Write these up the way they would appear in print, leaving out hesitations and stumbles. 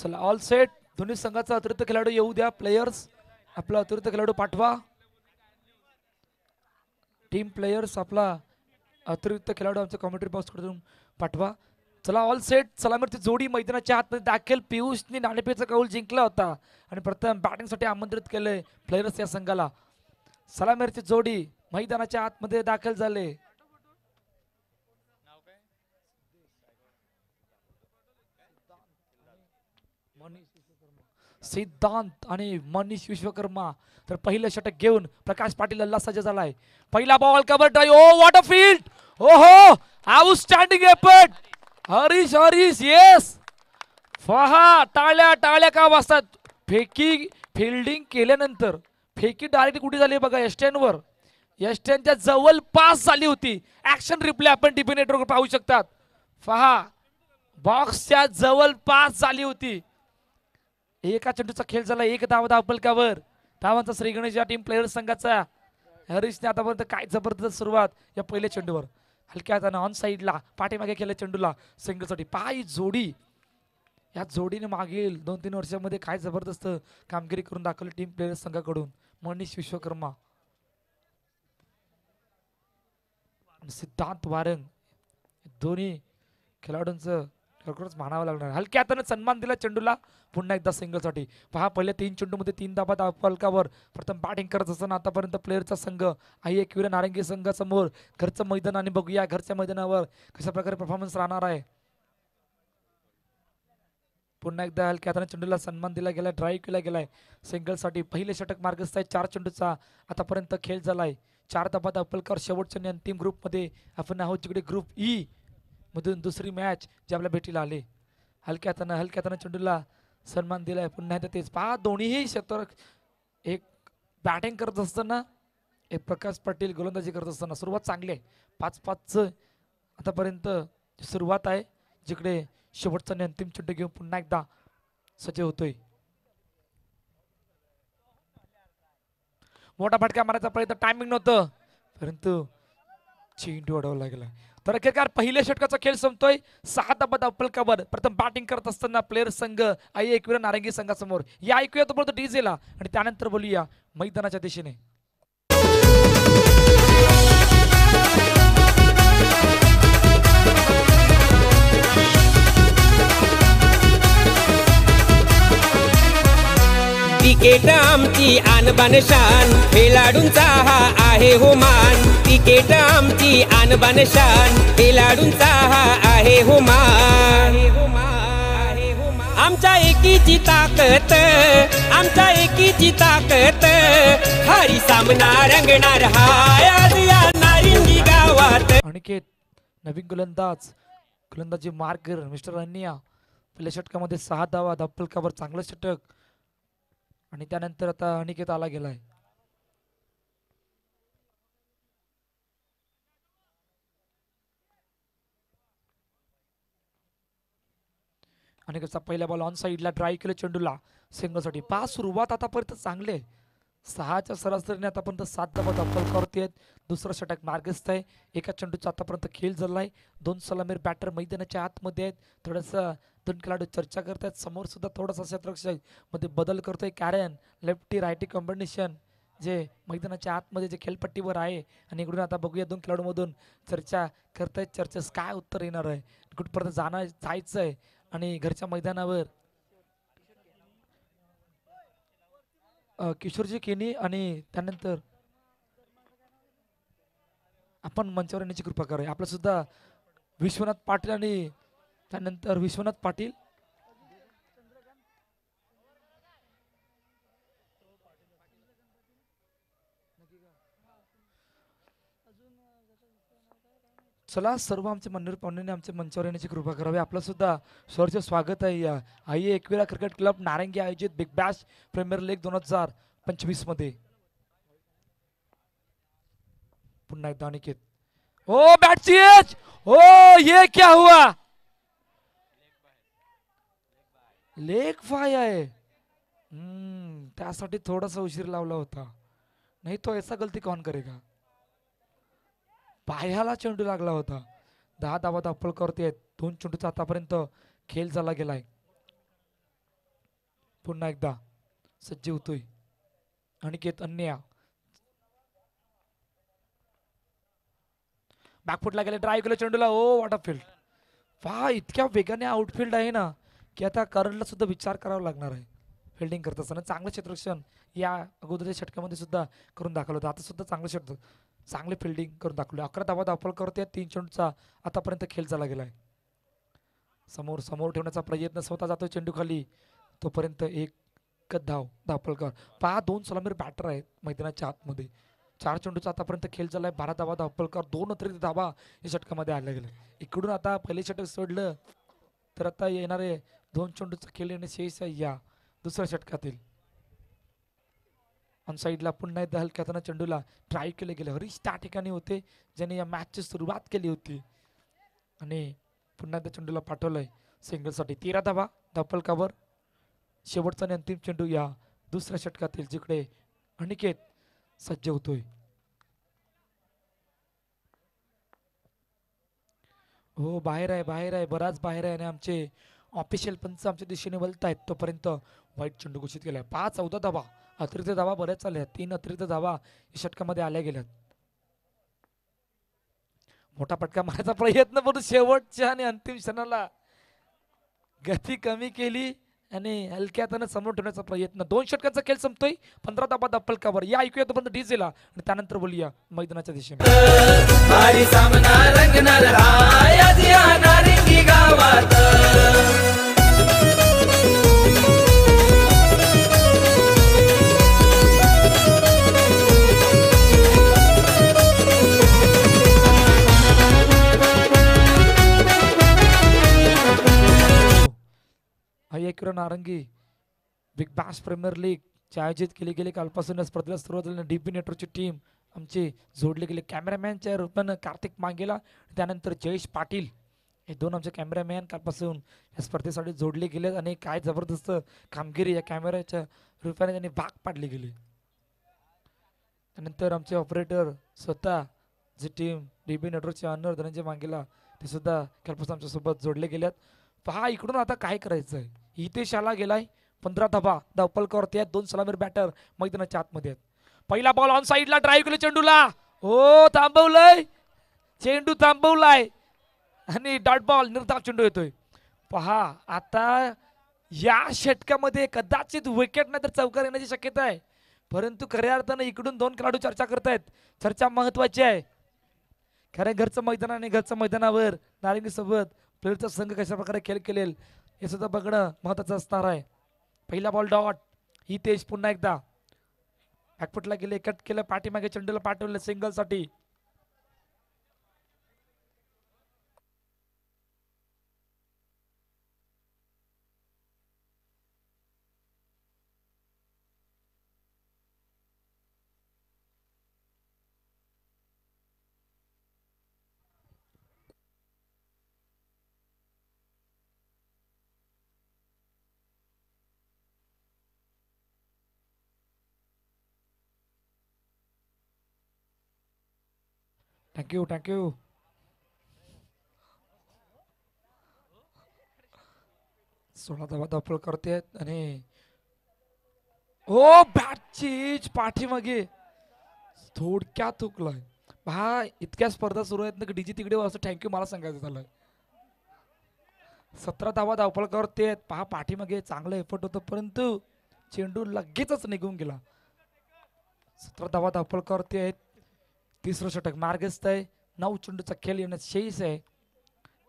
चला all set. दोन्ही संघाचा अतिरिक्त खेळाडू येऊ द्या. प्लेयर्स आपला अतिरिक्त खेळाडू पाठवा. टीम प्लेयर्स आपला अतिरिक्त खेळाडू आमच्या कॉमेंट्री बॉक्स कडून पाठवा. चला ऑल सेट. सलामीरची जोडी मैदानाच्या आतमध्ये दाखल. पियुषने नाणेफेचा कौल जिंकला होता आणि प्रथम बॅटिंगसाठी आमंत्रित केले प्लेयर्स या संघाला. सलामीरची जोडी मैदानाच्या आतमध्ये दाखल झाले. सिद्धांत आणि मनीष विश्वकर्मा. तर पहिलं षटक घेऊन प्रकाश पाटील अल्ला सज्ज झालाय. पहिला ball cover drive. Oh what a field. ओहो outstanding effort. Harish Harish yes. पहा टाळ्या टाळ्या का वाजतात. फेकी फिल्डिंग केल्यानंतर फेकी डायरेक्ट कुठे झाली बघा. एस्टॅनवर एस्टॅनच्या जवळपास झाली होती. ऍक्शन रिप्ले आपण टीव्ही नेटवर्क पाहू शकतात. पहा बॉक्सच्या जवळपास झाली होती. एका चेंडूचा खेळ झाला. एक धाव धावपलकावर. धावांचा श्री गणेश या टीम प्लेयर संघाचा. हरीशने आतापर्यंत काय जबरदस्त सुरुवात या पहिल्या चेंडूवर. हलक्या हाताने ऑन साईडला पाठीमागे केल्या चेंडूला सिंगलसाठी. पाय जोडी या जोडीने मागील 2-3 वर्षामध्ये काय जबरदस्त कामगिरी करून दाखवली टीम प्लेयर संघाकडून. मनीष विश्वकर्मा सिद्धांत वारंग दोन्ही खेळाडूंचं खरोखरच मानावं लागणार. हलक्या हाताने सन्मान दिला चेंडूला. पुन्हा एकदा सिंगलसाठी. पहा पहिल्या 3 चेंडूमध्ये 3 धाबा धावफलकावर. प्रथम बॅटिंग करत असताना आतापर्यंत प्लेयरचा संघ आई एकविरा नारंगी संघासमोर घरचं मैदान आणि बघूया घरच्या मैदानावर कशा प्रकारे परफॉर्मन्स राहणार आहे. पुन्हा एकदा हलक्या हाताने चेंडूला सन्मान दिला गेला. ड्राईव्ह केला गेलाय सिंगलसाठी. पहिले षटक मार्गस्थ आहे. 4 चेंडूचा आतापर्यंत खेळ झालाय. 4 धाबा धावफलकावर. शेवटच्या अंतिम ग्रुपमध्ये आपण आहोत जिकडे ग्रुप ई मधून दुसरी मॅच जे आपल्या भेटीला आले. हलक्या हाताने चेंडूला सन्मान दिलाय. पुन्हा एकदा तेच पहा दोन्हीही क्षेत्र. एक बॅटिंग करत असताना एक प्रकाश पाटील गोलंदाजी करत असताना सुरुवात चांगली आहे. 5-5 आतापर्यंत सुरुवात आहे जिकडे शेवटचा आणि अंतिम चेंडू घेऊन पुन्हा एकदा सज्ज होतोय. मोठा फटका मारायचा प्रयत्न. टायमिंग नव्हतं परंतु चेंडू अडवला गेला. तर अखेरकार पहिल्या षटकाचा खेळ संपतोय. 6 धाबा धावफलकावर. प्रथम बॅटिंग करत असताना प्लेयर संघ आई एकविरा नारंगी संघासमोर. या ऐकूया तोपर्यंत डीजेला आणि त्यानंतर बोलूया मैदानाच्या दिशेने. क्रिकेट आमची आणबान शान. खेळाडूंचा हा आहे हो मान. क्रिकेट आमची आणबान शान. खेळाडूंचा हा आहे हो मान. आमच्या एकीची ताकद. आमच्या एकीची ताकद. हरी सामना रंगणार हाय आज या नारिंगी गावात. अनिकेत नवीन गोलंदाजी मार्कर मिस्टर अन्या. पहिल्या षटकामध्ये 6 धावा धावफलकावर. चांगलं षटक. आणि त्यानंतर आता अनिकेत आला गेलाय. अनिकेतचा पहिला बॉल ऑन साईडला. ड्राईव्ह केलं चेंडूला सिंगलसाठी. 5 सुरुवात आतापर्यंत चांगले. 6च्या सरासरीने आतापर्यंत 7 धावा धावफलकावरती आहेत. दुसरं षटक मार्गस्थ आहे. एका चेंडूचा आतापर्यंत खेळ झालाय. 2 सलामीर बॅटर मैदानाच्या आतमध्ये आहेत. थोडंसं 2 खेळाडू चर्चा करतात. समोर सुद्धा थोडासा क्षेत्ररक्षक मध्ये बदल करतोय. कॅरन लेफ्टी रायटी कॉम्बिनेशन जे मैदानाच्या आतमध्ये जे खेळपट्टीवर आहे. आणि इकडून आता बघूया 2 खेळाडूमधून चर्चा करतायत. चर्चेस काय उत्तर येणार आहे. कुठपर्यंत जायचं आहे. आणि घरच्या मैदानावर किशोरजी केनी आणि त्यानंतर आपण मंचावर येण्याची कृपा करूया. आपलं सुद्धा विश्वनाथ पाटील आणि त्यानंतर विश्वनाथ पाटील. चला सर्व आमचे मान्यवर पाहुण्यांनी आमच्या मंचावर येण्याची कृपा करावी. आपलं सुद्धा सहर्ष स्वागत आहे या आई एकविरा क्रिकेट क्लब नारंगी आयोजित बिग बॅश प्रीमियर लीग 2025 मध्ये. पुन्हा एकदा अनिकेत. ओ बॅटची एज. ओ ये क्या हुआ. लेग फाय आहे. त्यासाठी थोडासा उशीर लावला होता. नाही तो ऐसा गलती कौन करेगा. पायाला चेंडू लागला होता. 10 धावा धावफलकावरती आहेत. 2 चेंडूचा आतापर्यंत खेळ झाला गेलाय. पुन्हा एकदा सज्ज होतोय अनिकेत अन्या. बॅकफुटला गेले, ड्राईव्ह केलं चेंडूला. ओ वॉट अ फील्ड. पहा इतक्या वेगाने आउटफील्ड आहे ना की आता करणला सुद्धा विचार करावा लागणार आहे फिल्डिंग करत असताना. चांगलं क्षेत्ररक्षण या अगोदरच्या षटकामध्ये सुद्धा करून दाखवलं होतं. आता सुद्धा चांगलं षटक, चांगले फिल्डिंग करून दाखवले. 11 धावा धावफल करते. 3 चेंडूचा आतापर्यंत खेळ झाला गेलाय. समोर समोर ठेवण्याचा प्रयत्न, स्वतः जातोय चेंडू खाली, तोपर्यंत एक धावफलकर. पहा 2 सलामीर बॅटर आहेत मैदानाच्या आतमध्ये. 4 चेंडूचा आतापर्यंत खेळ झालाय. 12 धावा धावफलकर, 2 अतिरिक्त धावा या षटकामध्ये आल्या गेल्या. इकडून आता पहिले षटक सोडलं तर आता येणारे 2 चेंडूचा खेळ येणे शेष आहे या दुसऱ्या षटकातील. ऑन साईडला पुन्हा एकदा हलक्या हाताने चेंडूला ट्राय केले गेले. हरीश त्या ठिकाणी होते ज्याने या मॅचची सुरुवात केली होती आणि पुन्हा एकदा चेंडूला पाठवलंय सिंगलसाठी. 13 धावा धावफलकावर. शेवटचा आणि अंतिम चेंडू या दुसऱ्या षटकातील, जिकडे अनिकेत सज्ज होतोय. हो बाहेर आहे, बाहेर आहे, बराच बाहेर आहे. आणि आमचे ऑफिशियल पंच आमच्या दिशेने वळत आहेत. तोपर्यंत वाईट चेंडू घोषित केलाय. 14 धावा अतिरिक्त धावा बऱ्याच आल्या. 3 अतिरिक्त धावा या षटकामध्ये आल्या गेल्यात. मोठा पटका मारायचा प्रयत्न, पण शेवटच्या आणि अंतिम क्षणाला गती कमी केली आणि हलक्या हाताने समोर ठेवण्याचा प्रयत्न. 2 षटकांचा खेळ संपतोय. 15 धावा धावफलकावर. या ऐकूया तोपर्यंत डीजेला आणि त्यानंतर बोलूया मैदानाच्या दिशेने. भारी सामना रंगणार हाय आज या नारिंगी गावात. ऐकूया नारंगी बिग बॅश प्रीमियर लीग चे आयोजित केले गेले. कालपासून स्पर्धेला सुरुवात झाली. डीपी नेटवर्कची टीम आमचे जोडले गेले. कॅमेरामॅनच्या रूपानं कार्तिक मांगेला, त्यानंतर जयेश पाटील, हे 2 आमचे कॅमेरामॅन कालपासून या स्पर्धेसाठी जोडले गेले. आणि काय जबरदस्त कामगिरी या कॅमेऱ्याच्या रूपाने त्यांनी भाग पाडले गेले. त्यानंतर आमचे ऑपरेटर स्वतः जी टीम डीबी नेटवर्कचे ऑनर धनंजय मांगेला, ते सुद्धा कालपासून आमच्यासोबत जोडले गेल्यात. पहा इकडून आता काय करायचं आहे. हितेश आला गेलाय. 15 धावा धावफलकावरती आहेत. 2 सलामीर बॅटर मैदानाच्या आतमध्ये आहेत. पहिला बॉल ऑन साईडला, ड्राईव्ह केलं चेंडूला. हो थांबवलंय, चेंडू थांबवलाय आणि डॉट बॉल, निर्धाव चेंडू येतोय. पहा आता या षटकामध्ये कदाचित विकेट नाही तर चौकार येण्याची शक्यता आहे. परंतु खऱ्या अर्थानं इकडून 2 खेळाडू चर्चा करतायत. चर्चा महत्वाची आहे. खरं घरचं मैदान आणि घरच्या मैदानावर नारिंगी सोबत प्लेअरचा संघ कशा प्रकारे खेळ केलेल हे सुद्धा बघणं महत्वाचं असणार आहे. पहिला बॉल डॉट. हितेश पुन्हा एकदा बॅकफुटला गेले, कट केलं, पाठीमागे चेंडूला पाठवलं सिंगल साठी. Thank you thank you. सोळा धावा धावफल करते आणि ओ बॅटचीच पाठीमागे थोडक्यात हुकलाय. पहा इतक्या स्पर्धा सुरू आहेत ना की डीजी तिकडे असं थँक्यू मला सांगायचं झालं. 17 धावा धावफल करते. पहा पाठीमागे चांगलं एफर्ट होतं परंतु चेंडू लगेचच निघून गेला. 17 धावा धावफल करते आहेत. 3रं षटक मार्गस्थ आहे. 9 चेंडूचा खेळ येण्यात शेष आहे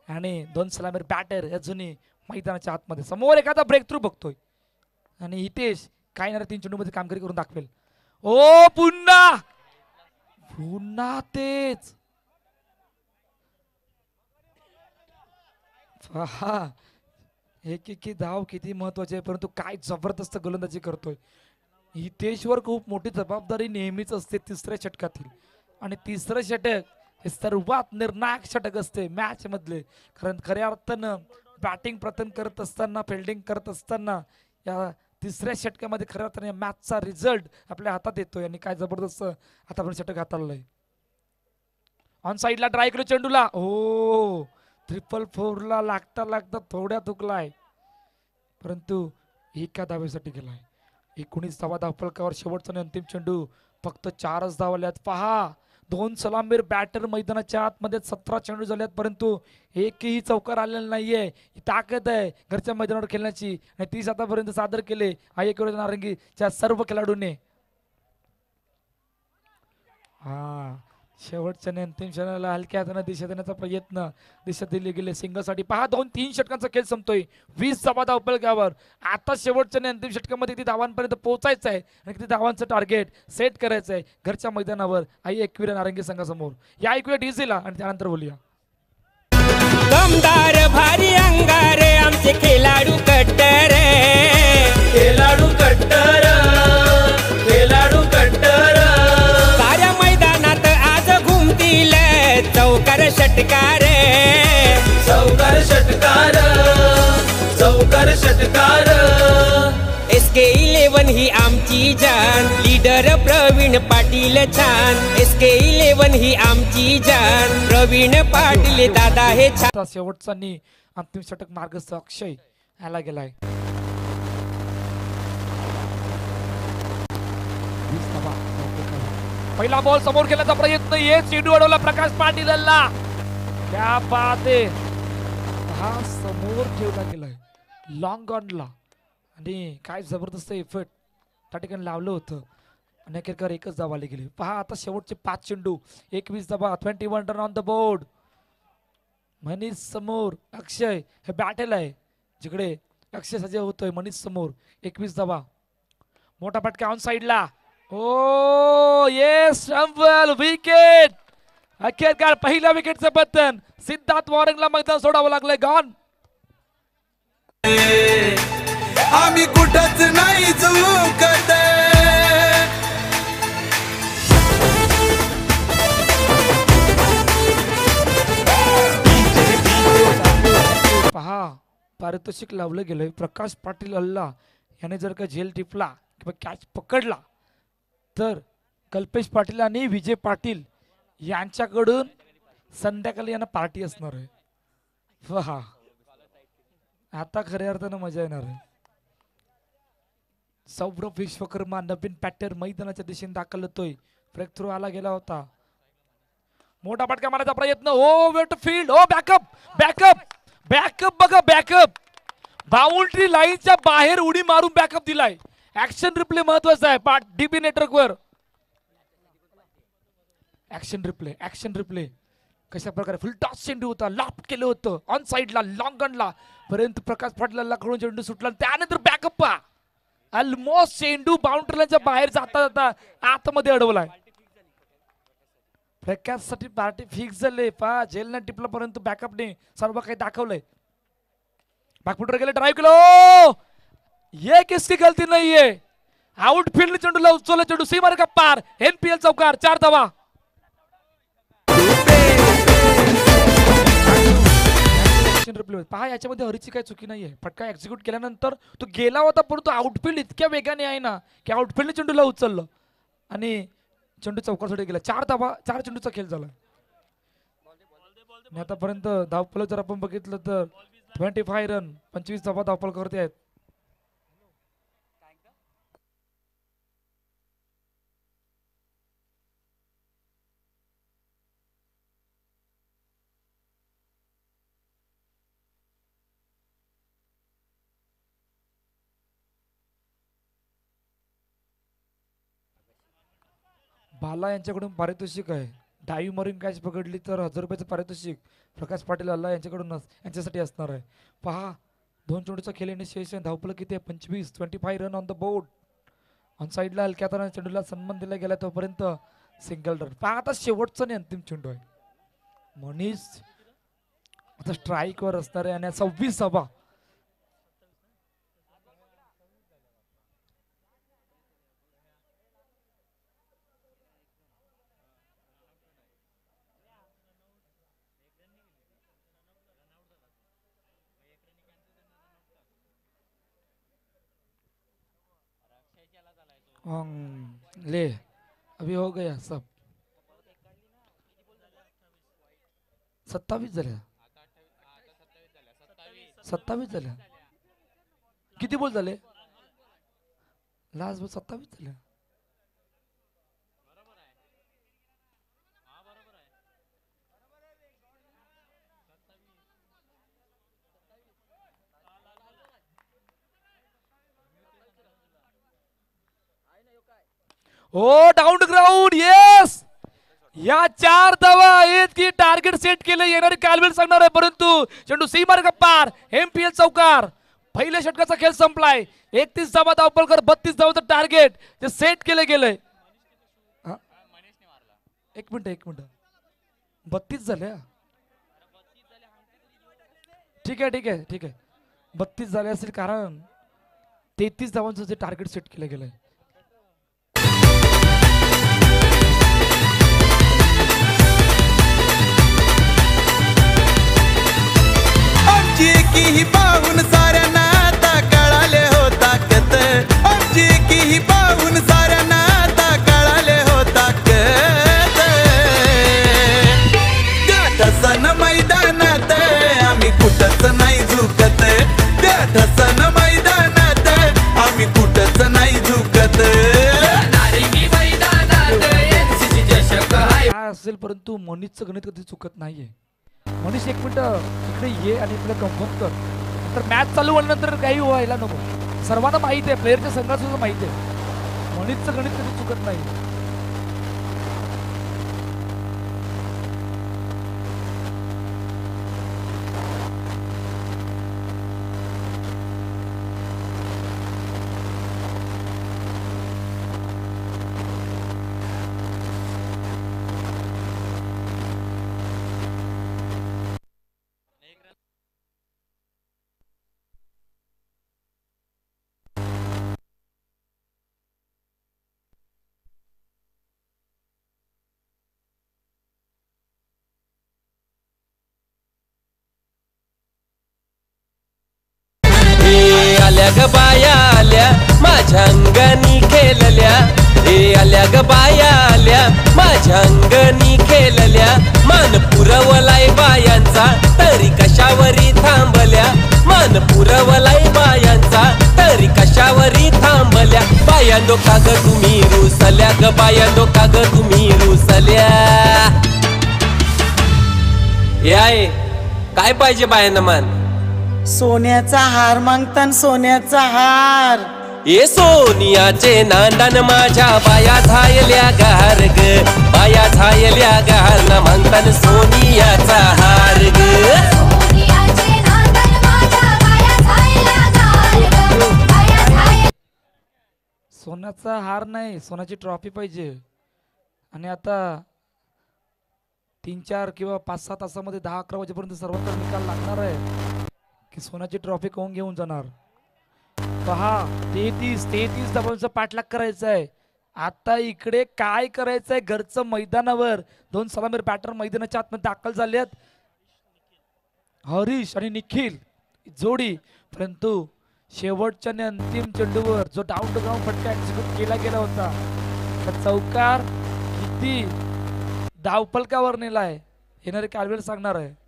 आणि 2 सलामीर बॅटर अजूनही मैदानाच्या आतमध्ये. समोर एखादा ब्रेक थ्रू बघतोय आणि हितेश काय ना 3 चेंडूमध्ये कामगिरी करून दाखवेल. ओ पुन्हा पुन्हा तेच. पहा एक धाव किती महत्वाची आहे परंतु काय जबरदस्त गोलंदाजी करतोय. हितेशवर खूप मोठी जबाबदारी नेहमीच असते 3ऱ्या षटकातील. आणि 3रं षटक हे सर्वात निर्णायक षटक असते मॅच मधले. कारण खऱ्या अर्थानं बॅटिंग प्रथम करत असताना, फिल्डिंग करत असताना या 3ऱ्या षटकामध्ये खऱ्या अर्थाने मॅचचा रिझल्ट आपल्या हातात येतोय. आणि काय जबरदस्त आता पण षटक हाताळलंय. ऑन साईडला ड्राईव्ह केलं चेंडूला. हो 4-4 ला लागता लागता थोड्या चुकलाय परंतु एका धावेसाठी गेलाय. 19 धावा धावफलकावर. शेवटचा आणि अंतिम चेंडू. फक्त 4च धावल्यात. पहा 2 सलामीर बॅटर मैदानाच्या आतमध्ये 17 चेंडू झाल्यात परंतु एकही चौकार आलेला नाहीये. ही ताकद आहे घरच्या मैदानावर खेळण्याची आणि 30 आतापर्यंत सादर केले एकविरा नारंगीच्या सर्व खेळाडूंनी. हा शेवटच्या आणि अंतिम क्षणाला हलक्या हाताने दिशा देण्याचा प्रयत्न. दिशा दिली गेले सिंगलसाठी. पहा 2-3 षटकांचा खेळ संपतोय. 20 धावा धावफलकावर. आता शेवटच्या आणि अंतिम षटकामध्ये किती धावांपर्यंत पोहोचायचं आहे आणि किती धावांचं टार्गेट सेट करायचं आहे घरच्या मैदानावर एकविरा नारंगी संघासमोर. या ऐकूया डीजेला आणि त्यानंतर बोलूया. दमदार भारी अंगारे आमचे खेळाडू कट्टर, खेळाडू कट्टर, खेळाडू कट्टर. साऱ्या मैदानात आज घुमतील चौकार षटकार, चौकार षटकार, चौकार षटकार. SK11 ही आमची जान. लीडर प्रवीण पाटील छान. SK11 ही आमची जान. प्रवीण पाटील दादा हे छान. आता शेवटचा आणि अंतिम षटक मार्गस्थ अक्षय याला गेलाय. 20 धावा धावफलकावर. पहिला बॉल समोर खेळण्याचा प्रयत्न. ये चेंडू अडवला प्रकाश पाटील यांना. क्या बात आहे. हा समोर ठेवला गेलाय लॉंग ऑनला आणि काय जबरदस्त एफर्ट त्या ठिकाणी लावलं होतं आणि अखेरकार एकच धाव आली गेली. पहा आता शेवटचे 5 चेंडू. 21 धावा. 21 run on the board. Manish समोर. अक्षय हे बॅटल आहे जिकडे अक्षय सजय होतोय. मनीष समोर. 21 धावा. मोठा फटका ऑन साइडला. ओ येस रंबल विकेट. अखेरकार पहिल्या विकेटचं बटन सिद्धार्थ वॉरंगला मैदान सोडावं लागलंय. गॉन. आम्ही कुठंच नाही चुकत. पहा पारितोषिक लावलं गेलंय. प्रकाश पाटील अल्ला याने जर का झेल टिपला किंवा कॅच पकडला तर कल्पेश पाटील आणि विजय पाटील यांच्याकडून संध्याकाळी यांना पार्टी असणार आहे. पहा आता खऱ्या अर्थानं मजा येणार आहे. सौरभ विश्वकर्मा नवीन पॅटर मैदानाच्या दिशेने दाखल होतोय. ब्रेक थ्रू आला गेला होता. मोठा फटका मारायचा प्रयत्न. Oh wait field. Oh backup backup backup. बघा बॅकअप. बाउंड्री लाईनच्या बाहेर उडी मारून बॅकअप दिलाय. ऍक्शन रिप्ले महत्वाचा आहे डीबी नेटवर्क वर. ऍक्शन रिप्ले कशा प्रकारे फुल टॉस चेंडू होता. लॉफ्ट केलं होतं ऑन साइडला लॉंग ऑनला परंतु प्रकाश पाटलाला कडून चेंडू सुटला. त्यानंतर बॅकअप पहा. ऑलमोस्ट चेंडू बाउंड्रीलाच्या बाहेर जाता जाता आतमध्ये अडवलाय. प्रकाशसाठी पार्टी फिक्स झाले. पहा जेलने टिपला परंतु बॅकअपने सर्व काही दाखवलंय. बॅकफुटर गेले. ड्राईव्ह केलं. ये किसकी गलती नाहीये. आउटफील्ड चेंडूला उचलला. चेंडू सीमार का पार. NPL चौकार. 4 धावा. पहा याच्यामध्ये हरीची काही चुकी नाहीये. फटका एक्झिक्यूट केल्यानंतर तो गेला होता परंतु आउटफील्ड इतक्या वेगाने आहे ना की आउटफील्ड चेंडूला उचललं आणि चेंडू चौकारसाठी गेला. 4 धावा. 4 चेंडूचा खेळ झाला. आतापर्यंत धावफलक जर आपण बघितलं तर 25 रन 25 धावा धावफलकावरती आहेत. बाला यांच्याकडून पारितोषिक आहे. डाईव्ह मारून कॅच पकडली तर 1000 रुपयाचं पारितोषिक प्रकाश पाटील अल्ला यांच्याकडूनच यांच्यासाठी असणार आहे. पहा 2 चेंडूचा खेळ इनिशिएशन. धावफलक किती आहे 25 run on the board. On साइडला हलक्या हाताने चेंडूला सन्मान दिला गेला तोपर्यंत सिंगल रन. पहा आता शेवटचा आणि अंतिम चेंडू आहे. मनीष आता स्ट्राईक वर असणार आहे आणि 26 धावा. ले अभी हो गया सब. 27 झाल्या. 27 झाल्या. किती बॉल झाले. लास्ट बॉल 27 झालं. ओ डाऊन टू ग्राउंड. येस, या 4 धावा आहेत की टार्गेट सेट केलं येणारे कालवेल सांगणार आहे, परंतु चेंडू सीमार्ग पार. एमपीएल चौकार. पहिल्या षटकाचा खेळ संपलाय. 31 धावा धावपलकर 32 धावाचं टार्गेट जे सेट केलं गेलंय. एक मिनिट 32 झाले. ठीक आहे 32 झाले असेल कारण 33 धावांचं जे टार्गेट सेट केलं गेलंय. आमची एकीही पाहून साऱ्यांना आता कळाले हो ताकद. आमची एकीही पाहून साऱ्यांना आता कळाले हो ताकद. त्या ठसन मैदानात आम्ही कुठंच नाही झुकत. त्या ठसन मैदानात आम्ही कुठंच नाही झुकत. नारिंगी मैदानात NCC चषक आहे. काय असेल परंतु मनीषचं गणित कधी चुकत नाहीये. मनीष एक मिनिट इकडे ये आणि इकडे कन्फर्म कर. तर मॅच चालू झाल्यानंतर काही व्हायला नको. सर्वांना माहिती आहे, प्लेअरच्या संघाला सुद्धा माहिती आहे मनीषचं गणित कधी चुकत नाही. आल्या ग बाया आल्या माझ्या अंगणी खेळल्या. हे आल्या ग बाया आल्या माझ्या अंगणी खेळल्या. मान पुरवलाय बायांचा तरी कशावरी थांबल्या. मान पुरवलाय बायांचा तरी कशावरी थांबल्या. बायांनो का ग तुम्ही रुसल्या ग बायांनो का ग तुम्ही रुसल्या. याय काय पाहिजे बायांना मान. सोन्याचा हार मागतान सोन्याचा हार. ए सोनियाचे नांदन माझ्या बाया झायल्या गार ग. बाया झायल्या गार ना म्हणतान सोनियाचा हार ग. सोन्याचा हार नाही, सोन्याची ट्रॉफी पाहिजे. आणि आता 3-4 किंवा 5-6 तासामध्ये 10-11 वाजेपर्यंत सर्वत्र निकाल लागणार आहे की सोन्याची ट्रॉफी कोण घेऊन जाणार. पहा 33 धावांचा पाठलाग करायचा आहे. आता इकडे काय करायचंय, घरचं मैदानावर 2 सलामीर बॅटर मैदानाच्या आतमध्ये दाखल झाले आहेत. हरीश आणि निखिल जोडी, परंतु शेवटच्या आणि अंतिम चेंडूवर जो डाऊन टू ग्राउंड फटका एक्झिक्यूट केला गेला होता तर चौकार किती धावपलकावर नेलाय येणारे कालवेल सांगणार आहे.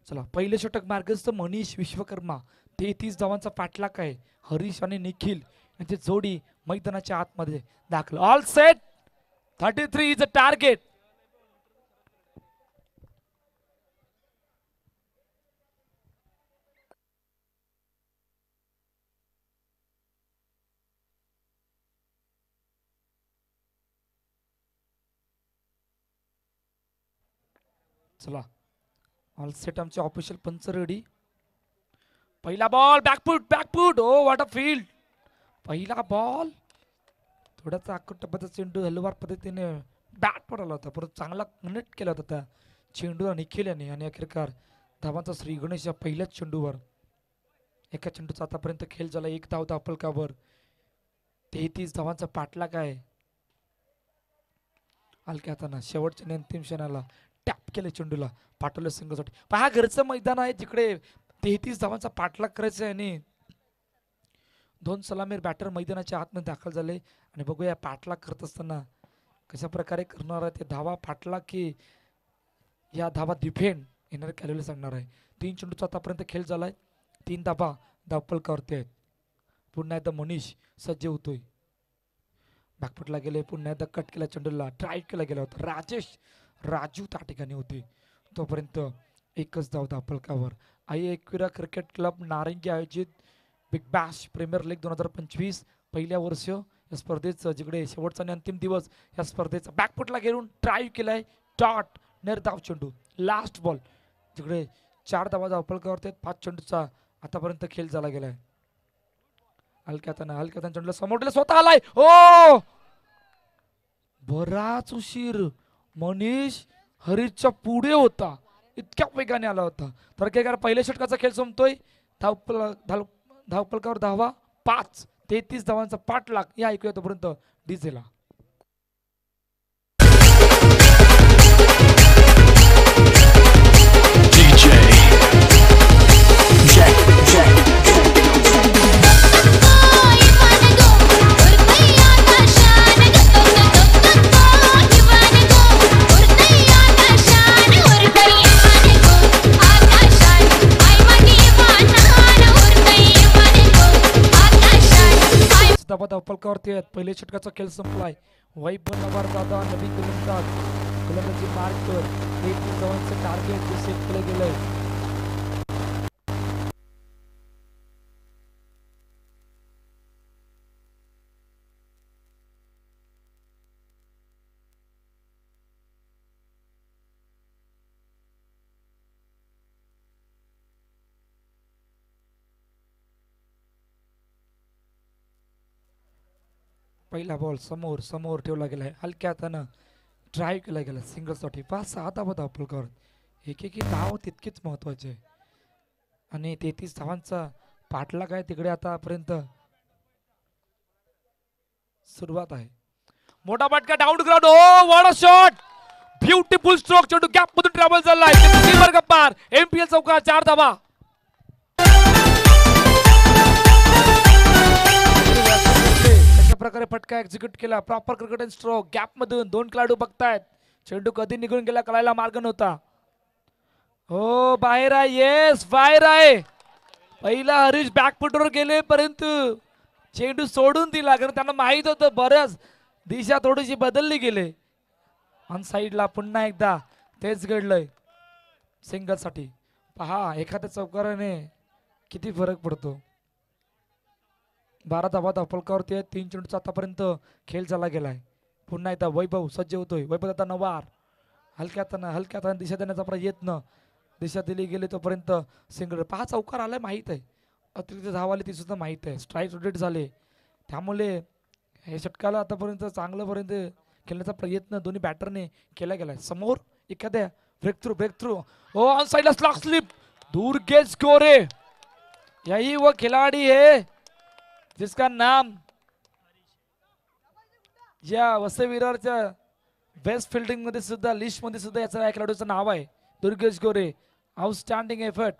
चला पहिले षटक मार्गस्थ मनीष विश्वकर्मा 33 धावांचा पाठलाग आहे. हरीश आणि निखिल यांची जोडी मैदानाच्या आतमध्ये दाखल. All set. 33 is a target. चला ऑल सेट आमचे ऑफिशियल पंच रेडी. पहिला ball backfoot. Oh what a field. पहिला बॉल थोडासा आकटपचा चेंडू हलवार पद्धतीने बॅट पडला होता, परंतु चांगला कनेक्ट केला होता त्या चेंडूला निखिल यांनी आणि अखेरकार धावांचा श्री गणेश या पहिल्याच चेंडूवर. एका चेंडूचा आतापर्यंत खेळ झाला. 1 धाव धापलकावर. 33 धावांचा पाठलाग आहे. हलक्या हातानं शेवटच्या आणि अंतिम क्षणाला टॅप केलं चेंडूला, पाठवलं सिंगलसाठी. पहा घरचं मैदान आहे जिकडे 33 धावांचा पाठलाग करायचा आहे आणि 2 सलामीर बॅटर मैदानाच्या आतमध्ये दाखल झाले. आणि बघूया पाठलाग करत असताना कशा प्रकारे करणार आहे ते. धावा पाठलाग की या धावा डिफेंड येणार कॅलोली सांगणार आहे. 3 चेंडूचा आतापर्यंत खेळ झालाय. 3 धावा धापलकावरती आहेत. पुन्हा एकदा मनीष सज्ज होतोय. बॅकफुटला गेले. पुन्हा एकदा कट केला चेंडूला. ड्राईव्ह केला गेला होता. राजू त्या ठिकाणी होते. तोपर्यंत 1च धाव धापलकावर. एकविरा क्रिकेट क्लब नारंगी आयोजित बिग बॅश प्रीमियर लीग 2025 पहिल्या वर्ष या स्पर्धेचं जिकडे शेवटचा आणि अंतिम दिवस या स्पर्धेचा. बॅकफुटला गेरून ड्राईव्ह केलाय. डॉट निर्धाव चेंडू. लास्ट बॉल जिकडे 4 धावा धापलकावरती. 5 चेंडूचा आतापर्यंत खेळ झाला गेलाय. हलक्या हातानं चेंडूला समोर स्वतः आलाय. हो बराच उशीर मनीष हरीशच्या पुढे होता. इतक्या वेगाने आला होता. तर काय पहिल्या षटकाचा खेळ संपतोय. धावपलकावर धावा 5. 33 धावांचा पाठलाग या ऐकूया तोपर्यंत डीजेला. धावपलकावरती आहेत. पहिल्या षटकाचा खेळ संपलाय. वैभव नवार दादा नवीन गोलंदाजी मार्क कर. 33 धावांचं टार्गेट सेट केलं गेलंय. पहिला बॉल समोर ठेवला गेलाय. हलक्या हातानं ड्राईव्ह केला गेला सिंगलसाठी. 5-6 धावा धापलकावर. एक धाव तितकीच महत्वाची आहे. आणि 33 धावांचा पाठलाग आहे तिकडे आतापर्यंत सुरुवात आहे. मोठा फटका down ground. Oh what a shot. Beautiful stroke. चेंडू गॅप मधून ट्रॅव्हल झालाय. गप्पार एमपीएल चौकार. 4 धावा. प्रकारे फटका एक्झिक्यूट केला. Proper cricket and stroke. Gap मधून 2 खेळाडू बघतायत. चेंडू कधी निघून गेला कळायला मार्ग नव्हता. हो बाहेर आहे. येस बाहेर आहे. पहिला हरीश बॅकफुटवर गेले परंतु चेंडू सोडून दिला कारण त्यांना माहित होतं बऱ्याच दिशा थोडीशी बदलली गेले. ऑन साइडला पुन्हा एकदा तेच घडलंय सिंगल साठी. पहा एखाद्या चौकाराने किती फरक पडतो. 12 धावा धापलकावरती आहेत. 3 चेंडूचा आतापर्यंत खेळ झाला गेलाय. पुन्हा एकदा वैभव सज्ज होतोय. वैभव आता नवार. हलक्या हातानं दिशा देण्याचा प्रयत्न. दिशा दिली गेली तोपर्यंत सिंगल. 5 चौकार आलाय माहित आहे. अतिरिक्त धाव आली ती सुद्धा माहित आहे. स्ट्राईक रोटेट झाले त्यामुळे हे षटकाला आतापर्यंत चांगल्यापर्यंत खेळण्याचा प्रयत्न दोन्ही बॅटरने केला गेलाय. समोर एखाद्या ब्रेक थ्रू. हो ऑन साइडला स्लॉक स्लिप. दुर्गेश गोरे यही वो खिलाड़ी है जिसका नाम या वसई विरारच्या बेस्ट फिल्डिंग मध्ये सुद्धा लिस्ट मध्ये सुद्धा याचा खेळाडूचं नाव आहे. दुर्गेश गोरे. Outstanding effort.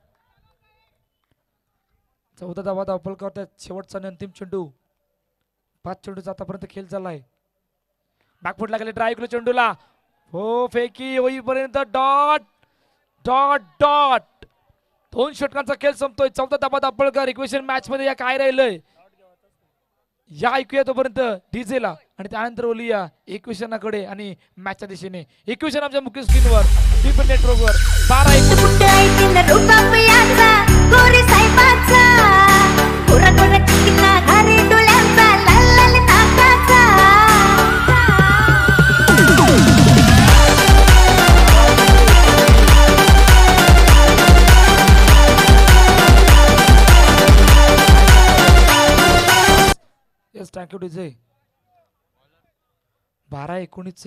14 धावा धापलकावर. शेवटचा आणि अंतिम चेंडू. 5 चेंडूचा आतापर्यंत खेळ झालाय. बॅकफुटला गेले. ड्राईव्ह केलं चेंडूला. हो फेकी होईपर्यंत डॉट डॉट डॉट. 2 षटकांचा खेळ संपतोय. 14 धावा धापलकर. इक्वेशन मॅच मध्ये या काय राहिलंय या ऐकूया तोपर्यंत डीजेला. आणि त्यानंतर बोलूया इक्वेशनाकडे आणि मॅचच्या दिशेने. इक्वेशन आमच्या मुख्य स्क्रीनवर डीप नेटवर्कवर 12-19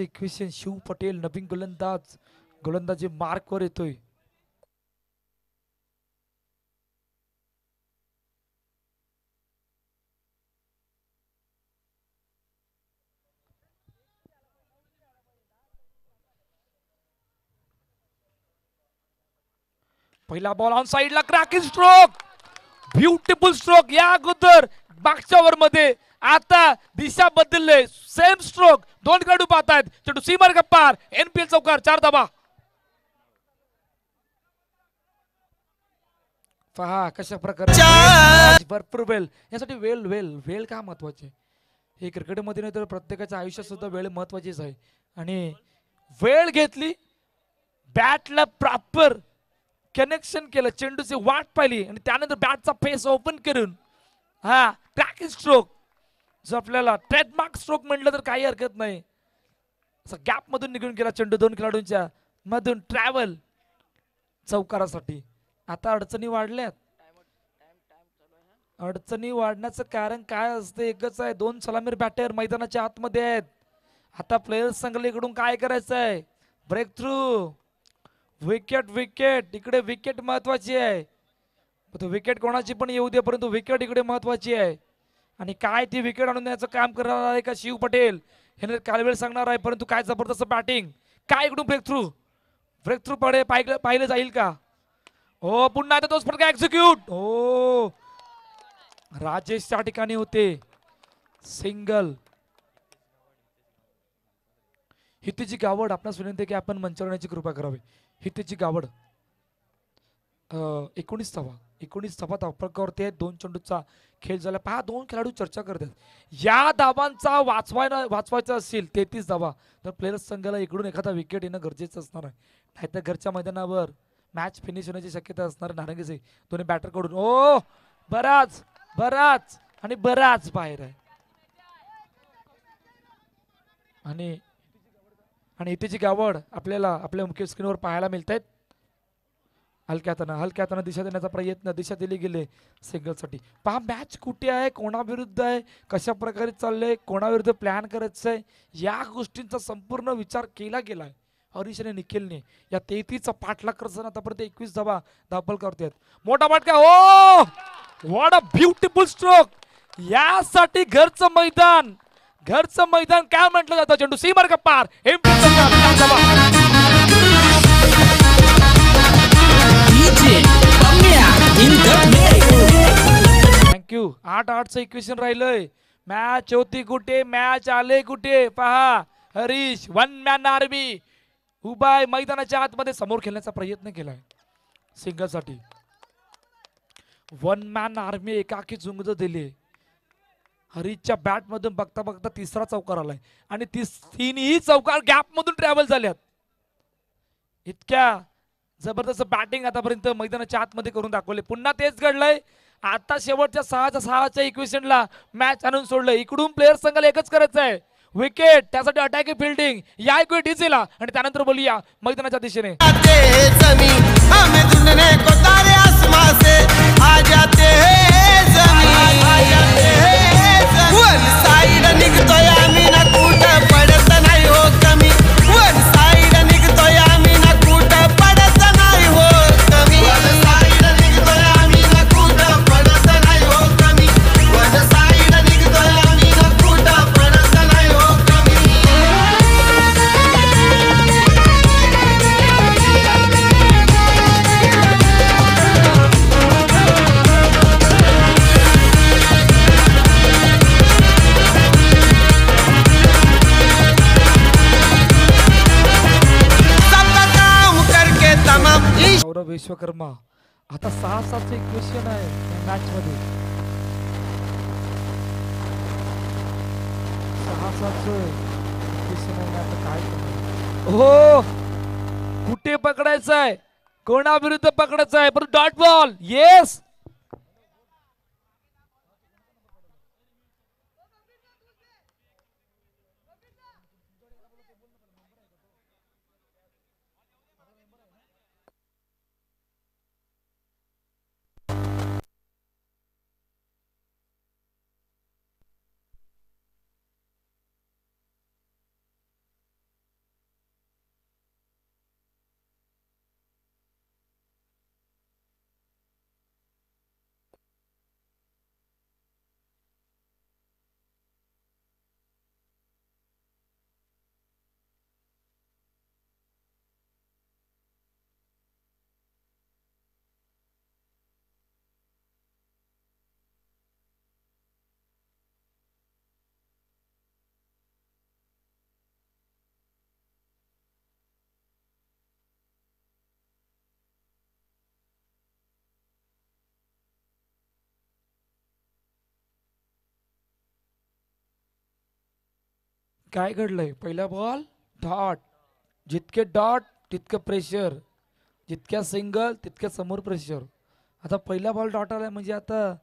इक्वेशन. शिव पटेल नवीन गोलंदाजी मार्कवर येतोय. पहिला बॉल ऑन साइडला क्रॅकिंग स्ट्रोक, ब्युटिफुल स्ट्रोक. या अगोदर मागच्या ओव्हर मध्ये आता दिशा बदलले, सेम स्ट्रोक. दोन खेळाडू पाहतायत. चेंडू सीमार गप्पार, एनपीएल चौकार, 4 धावा. पहा कशा प्रकारे भरपूर वेळ. यासाठी वेळ वेळ वेळ का महत्वाची, हे क्रिकेटमध्ये नाही तर प्रत्येकाच्या आयुष्यात सुद्धा वेळ महत्वाचीच आहे. आणि वेळ घेतली, बॅटला प्रॉपर कनेक्शन केलं, चेंडूची वाट पाहिली आणि त्यानंतर बॅटचा फेस ओपन करून क्रॅकिंग स्ट्रोक, जो आपल्याला ट्रेडमार्क स्ट्रोक म्हटलं तर काही हरकत नाही. असा गॅप मधून निघून गेला चेंडू, दोन खेळाडूंच्या मधून ट्रॅव्हल चौकारासाठी. आता अडचणी वाढल्यात. अडचणी वाढण्याचं कारण काय असते, एकच आहे. 2 सलामीर बॅटर मैदानाच्या आतमध्ये आहेत. आता प्लेयर्स संघाकडून काय करायचं आहे, ब्रेक थ्रू, विकेट. विकेट इकडे, विकेट महत्वाची आहे. विकेट कोणाची पण येऊ दे, परंतु विकेट इकडे महत्वाची आहे. आणि काय ती विकेट आणून द्यायचं काम करणार आहे का शिव पटेल, हे कालवेळ सांगणार आहे. परंतु काय जबरदस्त बॅटिंग, काय इकडून ब्रेक थ्रू. ब्रेक थ्रू पाहिलं जाईल का. हो पुन्हा आता तोच फटका एक्झिक्यूट. हो राजेश त्या ठिकाणी होते, सिंगल. हितेची गावड, आपणास विनंती की आपण मंचावर येण्याची कृपा करावी. हितेची गावड 19 धावा धावफलकावरती आहेत. 2 चेंडूचा खेळ झाला. पहा 2 खेळाडू चर्चा करतात. या धावांचा वाचवायचा असेल 33 धावा, तर प्लेयर्स संघाला इकडून एखादा विकेट येणं गरजेचं असणार आहे. नाहीतर घरच्या मैदानावर मॅच फिनिश होण्याची शक्यता असणार नारंगीचे दोन्ही बॅटर कडून. ओ बराच आणि बराच बाहेर आहे. आणि इथेची गावड आपल्याला आपल्या मुख्य स्क्रीनवर पाहायला मिळत आहेत. हलक्या हाताने दिशा देण्याचा प्रयत्न, दिशा दिली गेले सिंगलसाठी. पहा मॅच कुठे आहे, कोणाविरुद्ध आहे, कशा प्रकारे चाललंय, कोणाविरुद्ध प्लॅन करायचं आहे, या गोष्टींचा संपूर्ण विचार केला गेलाय. हरीश आणि निखिलने या 33चा पाठलाग करताना आतापर्यंत 21 धावा धावफल करतात. मोठा फटका. ओ व्हॉट अ ब्युटिफुल स्ट्रोक. यासाठी घरचं मैदान काय म्हटलं जातं. चेंडू सीमार गप्पार, थँक्यू. 8-8चं इक्वेशन राहिलंय. मॅच होती कुठे, मॅच आले कुठे. पहा हरीश, 1 मॅन आर्मी उभा आहे मैदानाच्या आतमध्ये, समोर खेळण्याचा प्रयत्न केलाय सिंगलसाठी. 1 मॅन आर्मी एकाकी झुंज दिली. हरीशच्या बॅट मधून बघता बघता 3रा चौकार आलाय आणि 3ही चौकार गॅप मधून ट्रॅव्हल झाल्यात. इतक्या जबरदस्त बॅटिंग आतापर्यंत मैदानाच्या आतमध्ये करून दाखवले. पुन्हा तेच घडलंय. आता शेवटच्या 6च्या इक्वेशनला मॅच आणून सोडलंय. इकडून प्लेयर संघाला एकच करायचं आहे, विकेट. त्यासाठी अटॅकिंग फिल्डिंग या इक्वेट डीसीला आणि त्यानंतर बोलूया मैदानाच्या दिशेने. विश्वकर्मा आता 6-7चं इक्वेशन आहे मॅच मध्ये. 6-7चं इक्वेशन आहे. आता काय हो कुठे पकडायचं आहे, कोणाविरुद्ध पकडायचं आहे, पण डॉट बॉल. येस काय घडलंय? पहिला बॉल डॉट, जितके डॉट तितकं प्रेशर, जितक्या सिंगल तितक्या समोर प्रेशर. आता पहिला बॉल डॉट आलाय म्हणजे आता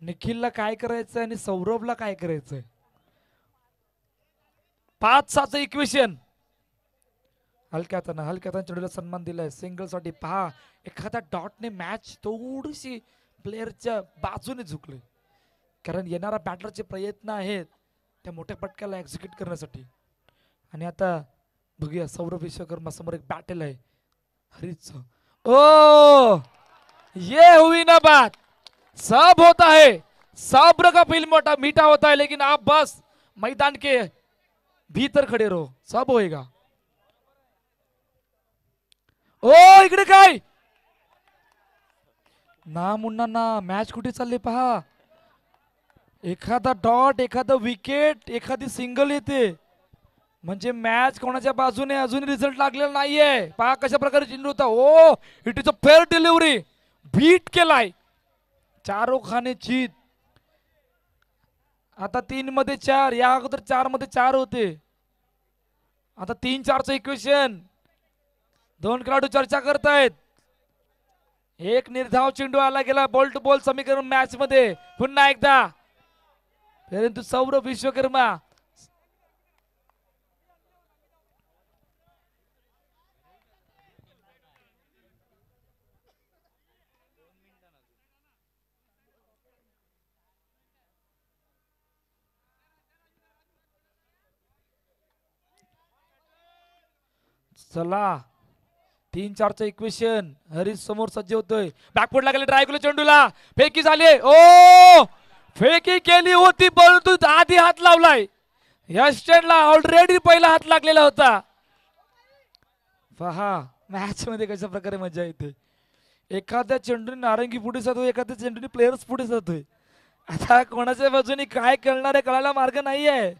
निखिलला काय करायचंय आणि सौरभला काय करायचंय. 5-6चं इक्वेशन. हलक्या हाताने चेंडूला सन्मान दिलाय सिंगल साठी. पहा एखाद्या डॉटने मॅच थोडीशी प्लेअरच्या बाजूने झुकले, कारण येणारा बॅटरचे प्रयत्न आहेत त्या मोठ्या पटक्याला एक्झिक्यूट करण्यासाठी. आणि आता बघूया सौरभ विश्वकर्मा समोर एक बॅटल आहे हरीच. ओ ये हुई ना बात, सब होता है, सब्र का फल मोटा मीठा होता है, लेकिन आप बस मैदान के भीतर खडे रहो, सब होएगा. ओ इकडे काय ना मुन्ना ना, मॅच कुठे चालले पहा. एखादा डॉट, एखादा विकेट, एखादी सिंगल येते म्हणजे मॅच कोणाच्या बाजूने अजून रिझल्ट लागलेला नाहीये. पहा कशा प्रकारे चेंडू होता. Oh it is a fair delivery, beat केलाय शाहरुख खाने चीत. आता 3 मध्ये 4, या अगोदर 4 मध्ये 4 होते, आता 3-4चं इक्वेशन. 2 खेळाडू चर्चा करतायत. एक निर्धाव चेंडू आला गेला बॉल टू बॉल समीकरण मॅच मध्ये पुन्हा एकदा, परंतु सौरभ विश्वकर्मा चला 3-4चं इक्वेशन. हरीश समोर सज्ज होतोय, बॅकफुट लागले, ट्राय केलं चेंडूला, फेकी झाली. ओ फेकी केली होती परंतु आधी हात लावलाय. या स्टँडला ऑलरेडी पहिला हात लागलेला होता. पहा मॅच मध्ये कशा प्रकारे मजा येते. एखाद्या चेंडूने नारंगी पुढे जातोय, एखाद्या चेंडूने प्लेयर्स पुढे जातोय. आता कोणाच्या बाजूने काय करणार आहे कळायला मार्ग नाहीये.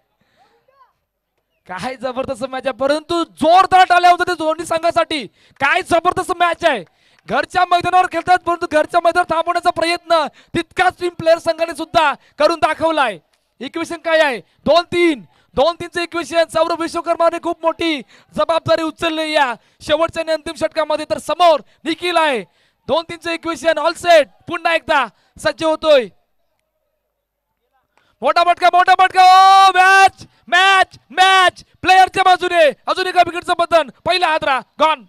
काय जबरदस्त मॅच आहे, परंतु जोरदार आल्या होत्या दोन्ही संघासाठी. काय जबरदस्त मॅच आहे. घरच्या मैदानावर खेळतात परंतु घरच्या मैदानावर थांबवण्याचा प्रयत्न तितकाच टीम प्लेयर संघाने सुद्धा करून दाखवलाय. इक्वेशन काय आहे? 2-3चं इक्वेशन. सौरभ विश्वकर्माने खूप मोठी जबाबदारी उचलली या शेवटच्या आणि अंतिम षटकामध्ये. तर समोर निखिल आहे. 2-3चं इक्वेशन ऑल सेट. पुन्हा एकदा सज्ज होतोय. मोठा फटका. ओ मॅच मॅच मॅच प्लेयरच्या बाजूने. अजून एका विकेटचं बटन. पहिला हादरा गॉन.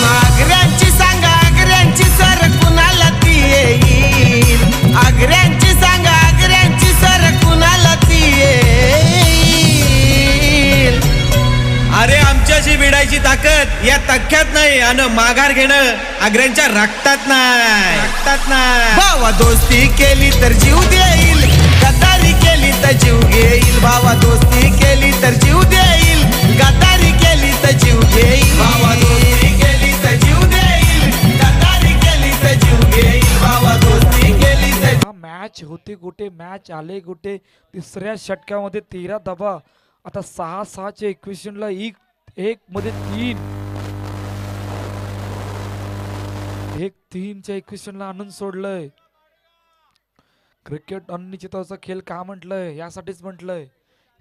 आग्र्यांची सांगा आग्र्यांची सर कुणाला ती येईल. आग्र्यांची सांगा आग्र्यांची सर कुणाला ती येईल. अरे आमच्याशी भिडायची ताकद या तख्यात नाही आणि माघार घेणं आग्र्यांच्या रक्तात नाही. भावा दोस्ती केली तर जीव देईल, गद्दारी केली तर जीव घेईल. भावा दोस्ती केली तर जीव देईल, गद्दारी केली तर जीव घेईल. भावा दोस्ती केली तर जीव देईल, गद्दारी केली तर जीव घेईल. भावा दोस्ती केली तर. मॅच होते गोटे, मॅच आले गोटे. तिसऱ्या षटकामध्ये 13 धावा. आता 6-6च्या इक्वेशनला 1 मध्ये 3. 1-3च्या इक्वेशनला आनंद सोडलंय. क्रिकेट अनिश्चिततेचा खेळ का म्हटलंय? यासाठीच म्हटलंय.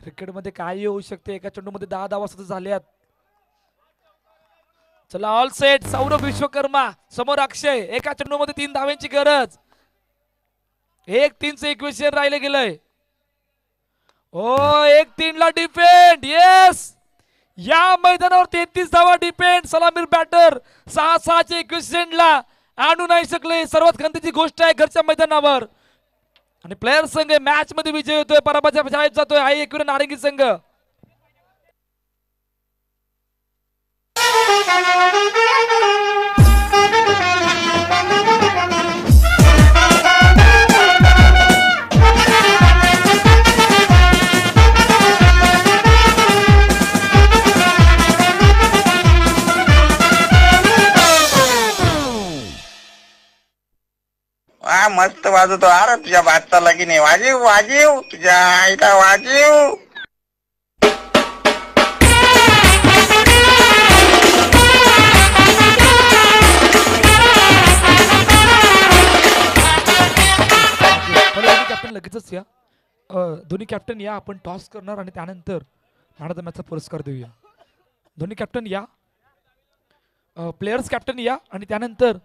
क्रिकेटमध्ये काय होऊ शकते. एका चेंडूमध्ये 10 धावा सुद्धा झाल्यात. चला ऑल सेट. सौरभ विश्वकर्मा समोर अक्षय. एका चेंडूमध्ये 3 धाव्यांची गरज. 1-3चं इक्वेशन राहिलं गेलंय. ओ 1-3ला डिपेंड. येस, या मैदानावर 33 धावा डिपेंड. सलामीर बॅटर 6-6च्या इक्वेशनला आणू नाही शकले. सर्वात खंतीची गोष्ट आहे घरच्या मैदानावर. आणि प्लेयर संघ मॅच मध्ये विजय होतोय, पराभवाच्या छायेत जातोय. आहे एकविरा नारंगी संघ. मस्त वाजवतो. अरे तुझ्या बादशाला की नाही. वाजीव वाजीव तुझ्या आईला वाजीव. लगेचच या. दोन्ही कॅप्टन या, आपण टॉस करणार आणि त्यानंतर मॅन ऑफ द मॅचचा पुरस्कार देऊया. दोन्ही कॅप्टन या, प्लेयर्स कॅप्टन या आणि त्यानंतर